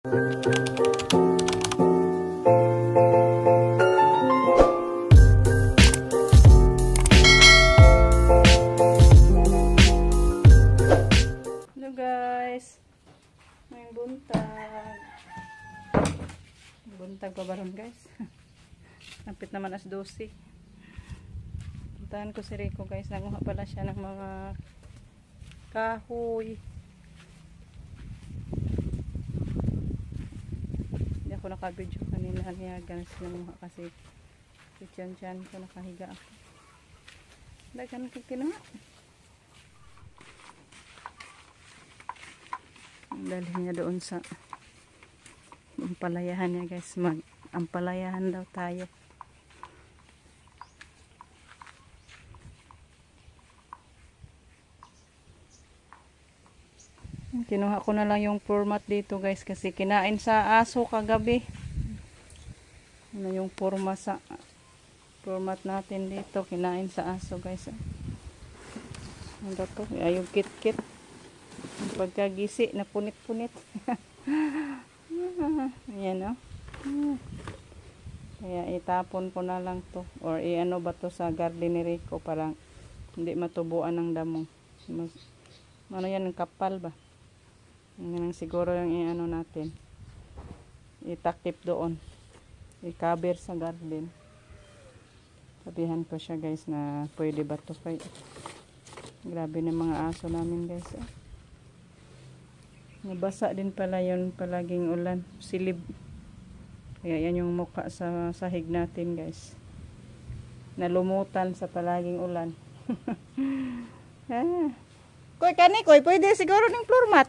Hello guys, may buntag pa baron guys. Napit naman as 12. Puntahan ko si Rico guys, nanguha pala siya ng mga kahoy. Hindi ako nakabidyo kanina niya ganas nanguha kasi tiyan ko nakahiga ako. Dagan ko kinuha. Dalhin niya doon sa ampalayahan niya guys, mag-ampalayahan daw tayo. Kinuha ko na lang yung format dito guys kasi kinain sa aso kagabi. Ano yung format natin dito, kinain sa aso guys. Ano to? Ayong kit-kit. Pagkagisi na punit-punit. Ayan o. Kaya itapon ko na lang to. Or i-ano ba to sa garden ni Rico para hindi matubuan ng damo. Ano yan, kapal ba? Yan siguro yung i-ano natin. Itakip doon. I-cover sa garden. Sabihan ko siya guys na pwede ba to kay. Grabe na mga aso namin guys. Nabasa din pala yun palaging ulan, silib. Kaya yan yung mukha sa sahig natin guys. Nalumutan sa palaging ulan. Koy kani koy, pwede siguro ning floor mat.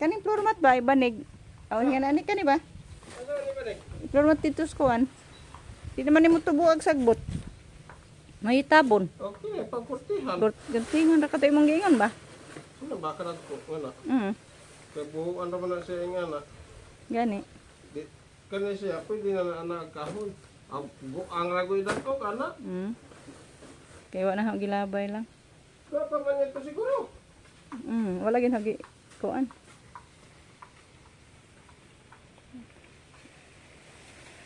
Kaning floor mat ba ibanig? Aw nga nani kani ba? Ano ni banig? Floor mat dito skuan. Di naman nimo tubuag sagbot. May tabon. Okay, pagkurtihan. Gantingan ra katay mong giingon ba? Ano ba kanad ko ngana? Kay buhuan ra man siya ngana. Gani. Di kani siya pwede na anak kahoy. Ang ragoy dako kana. Kay wa na ako gilabay lang. Dapat man yan pa siguro. Wala gin hagi kuan.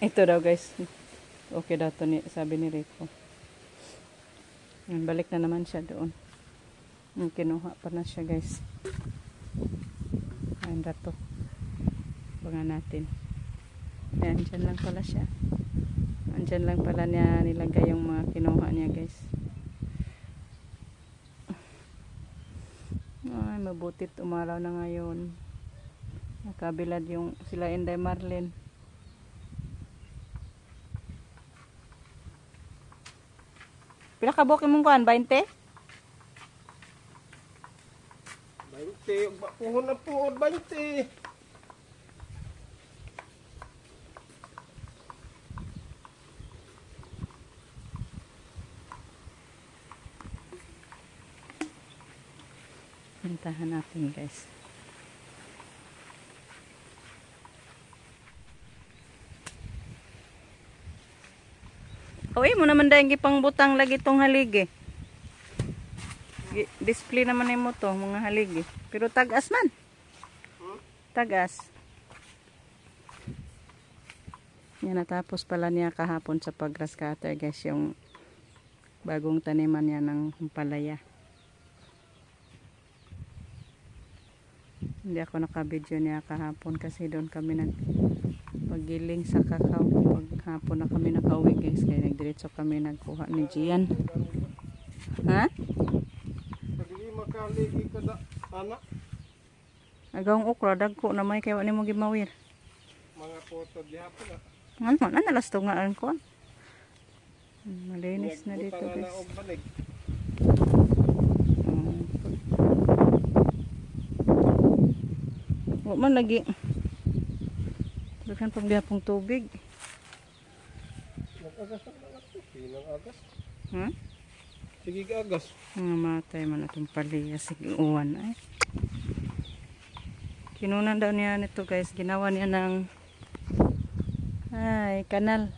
Ito daw guys. Okay daw to ni sabi ni Rico. Balik na naman siya doon. Kinuha pa na siya guys. Ayan dato. Bangan natin. Ayan, dyan lang pala siya. Andyan lang pala niya nilagay yung mga kinuha niya guys. Ay, mabutit umaraw na ngayon. Nakabilad yung sila Inday Marlene. Pila ka buhok imong kuan? 20? 20, puhon na puhon 20. Pintahan natin guys. Uy, mo naman dahil gipang butang lagi tong haligi. Display naman mo to, mga haligi. Pero tagas man. Tagas. Yan, natapos pala niya kahapon sa pag-grass cutter guys, yung bagong taniman niya ng palaya. Hindi ako nakabidyo niya kahapon kasi doon kami nagpagiling sa kakao. Paghapon na kami nakauwi guys, kaya nagdiretso kami nagkuha ni Gian. Ha? Pagli makaligi kada anak. Agawang okra, dagko na may kaya ni mo gimawir. Mga photo gihapon na. Ano, nalasto nga ang kuha. Malinis na dito Butang na guys. og banig. Huwag man lagi. Daghan pang gihapong tubig. Nag-agas na lang ako. Pinang agas. Ha? Sige agas. Mga matay man itong palaya. Sige, uwan ay. Kinunan daw niya nito guys. Ginawa niya ng kanal.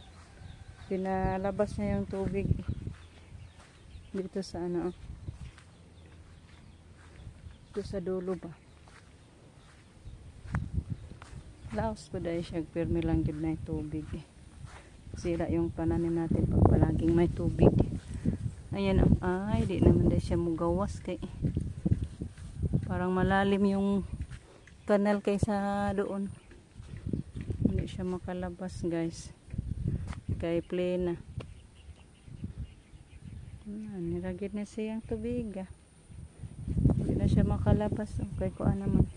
Pinalabas niya yung tubig. Dito sa ano. Dito sa dulo ba. Laos po dahil siya pirmi lang gid na tubig eh. Sira yung pananim natin pag palaging may tubig. Ayan ay di naman dahil siya mugawas kay parang malalim yung kanal kaysa doon. Hindi siya makalabas guys. Kay plena. Niragid na siyang tubig ah. Hindi na siya makalabas. Okay ko naman.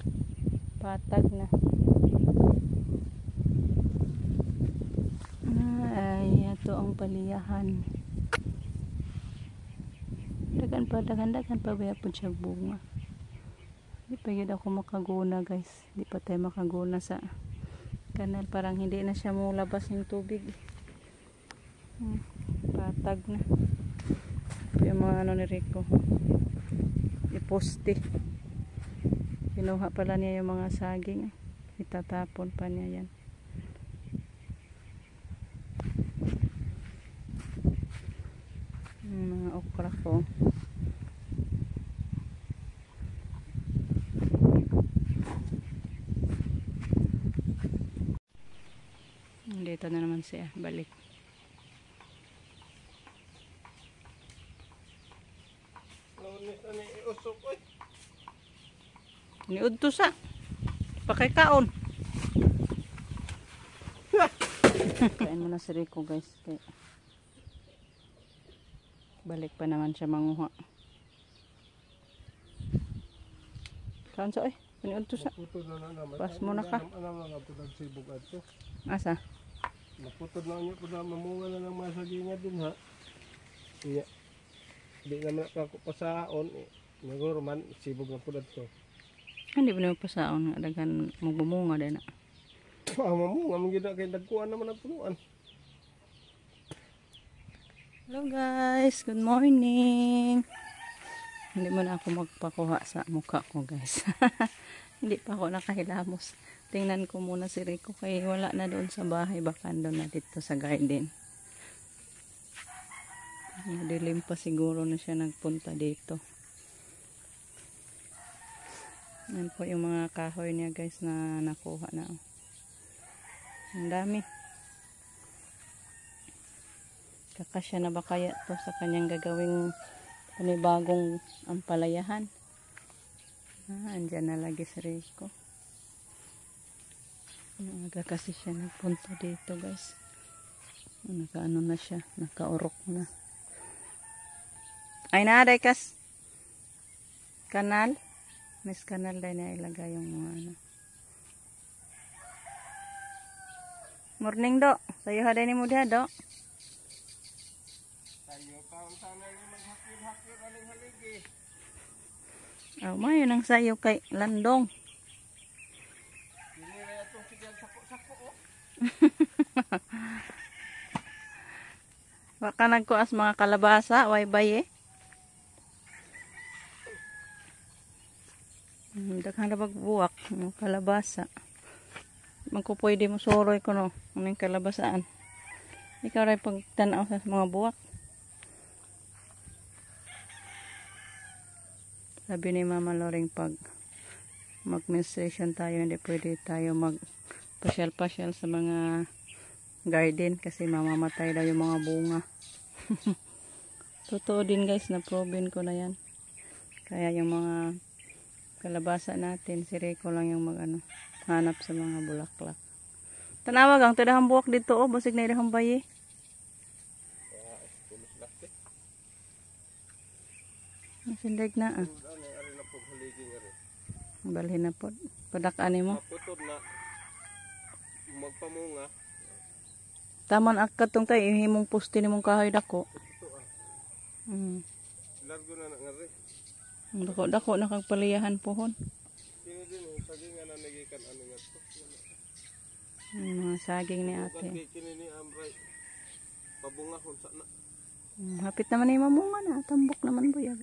Patag na. Ay, ito ang paliyahan. Dagan pa ba po siya bunga. Hindi pa yun ako makaguna guys. Hindi pa tayo makaguna sa kanal. Parang hindi na siya mulabas yung tubig. Patag na. Yung mga ano ni Rico. Iposte. Kinuha pala niya yung mga saging. Itatapon pa niya yan. Yung mga okra ko. Dito na naman siya. Balik. Niudto sa. Pakikaon. Kain mo na si Rico guys. Kaya balik pa naman siya manguha. Kaon sa paniudto sa. Pas mo na ka. Asa? Naputod na niyo po na mamunga na ng masaginga din ha. Iya. Di naman ako pasaon eh. Naguro man sibog na pudad to. Hindi ba naman pasaon nga daghan magbumunga din na. Mamunga man gyud kay dagkuan naman ang punuan. Hello guys, good morning. Hindi mo na ako magpakuha sa mukha ko guys. Hindi pa ako nakahilamos. Tingnan ko muna si Rico kay wala na doon sa bahay, baka doon na dito sa garden. Madilim pa siguro na siya nagpunta dito. Yan po yung mga kahoy niya guys na nakuha na. Ang dami. Kakasya na ba kaya to sa kanyang gagawing panibagong ampalayahan? Andyan na lagi si Rico. Aga kasi siya nagpunta dito guys. Nakaano na siya, nakaurok na. Ay na day kas kanal. Mas kanal day na ilagay yung mga ano. Morning do. Sayo haday ni mo diha do. Tayo taon sana ni maghakil-hakil aling haligi. Oh, mayo nang sayo kay landong. Baka nagkuas mga kalabasa, way bay daghang rabag buwak, mga kalabasa. Magko pwede mo soroy ko no, anong kalabasaan. Ikaw ray pagtanaw sa mga buwak. Sabi ni Mama Loring pag mag-menstruation tayo, hindi pwede tayo mag-pasyal-pasyal sa mga garden kasi mamamatay daw yung mga bunga. Totoo din guys, na-proven ko na yan. Kaya yung mga kalabasa natin, si Rico lang yung hanap sa mga bulaklak. Tanawag ang tidahang buwak dito basig na idahang bayi. Masindag na balhin na po. Padak-ani mo. Maputod na magpamunga. Taman akatong tayo, ihimong poste ni mong kahoy dako. Largo na ngari. Dako na kag paliyahan pohon. Kini din saging nga nagikan ano nga to. Mga saging ni ate. Kini ni amray. Pabungahon sa na. Hapit naman ni mamunga na, tambok naman buyag.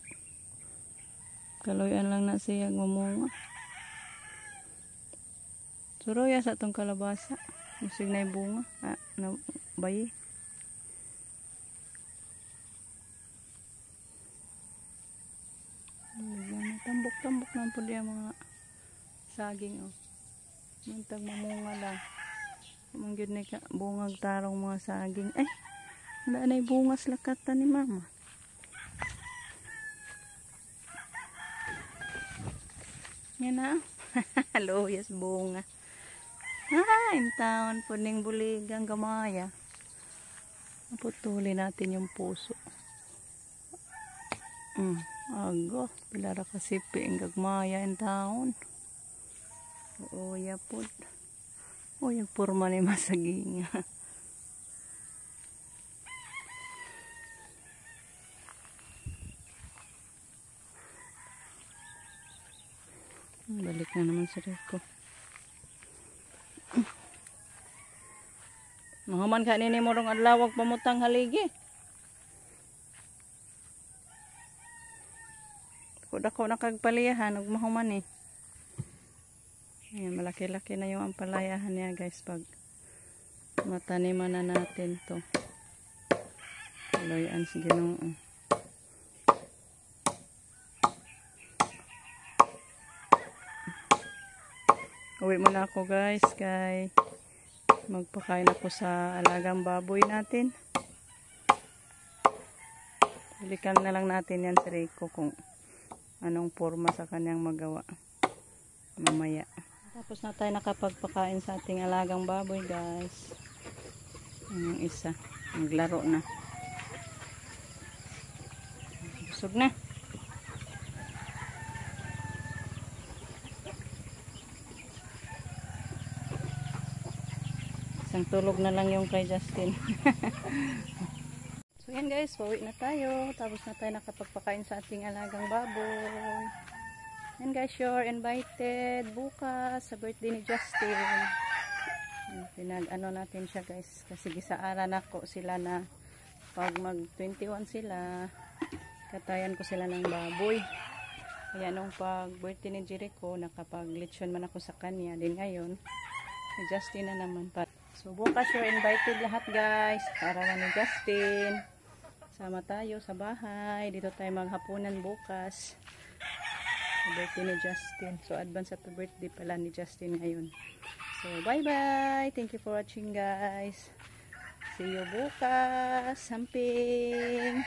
Kaloyan lang na siya mamunga. Suroya sa tong kalabasa. Musig na bunga na bayi. Tambok-tambok na po diya mga saging Mantag mamunga lang. Mong gyud ni ka bungag tarong mga saging. Ay, wala na bungas lakatan ni mama. Yan na. Hello, yes bunga. In taon po ning buligang gamaya. Naputuli natin yung puso. Ago, pilara kasipi ang gagmaya in taon. Oo, yapod. O, yung purma ni masaginga. Balik na naman sa Rico. Mahuman ka nini mo rong adlawag pamutang haligi. Dako na kagpalayahan, ug mahuman eh. Ayan, malaki-laki na yung ampalayahan niya guys pag mataniman na natin to. Loyan si Ginoo. Uwi muna ako guys, kay magpakain ako sa alagang baboy natin. Balikan na lang natin yan si Rico kung anong forma sa kanyang magawa mamaya. Tapos na tayo nakapagpakain sa ating alagang baboy guys. Yung isa naglaro na, busog na. Isang tulog na lang yung kay Justin. So yan guys, pauwi na tayo. Tapos na tayo nakapagpakain sa ating alagang baboy. Yan guys, you're invited bukas sa birthday ni Justin. Pinag-ano natin siya guys, kasi gisaaran ako sila na pag mag 21 sila, katayan ko sila ng baboy. Kaya nung pag birthday ni Jericho, nakapag-lechon man ako sa kanya. Din ngayon, ni Justin na naman. So bukas you're invited lahat guys, para ni Justin. Sama tayo sa bahay. Dito tayo maghapunan bukas. Birthday ni Justin. So advance happy birthday pala ni Justin ngayon. So bye bye. Thank you for watching guys. See you bukas. Samping.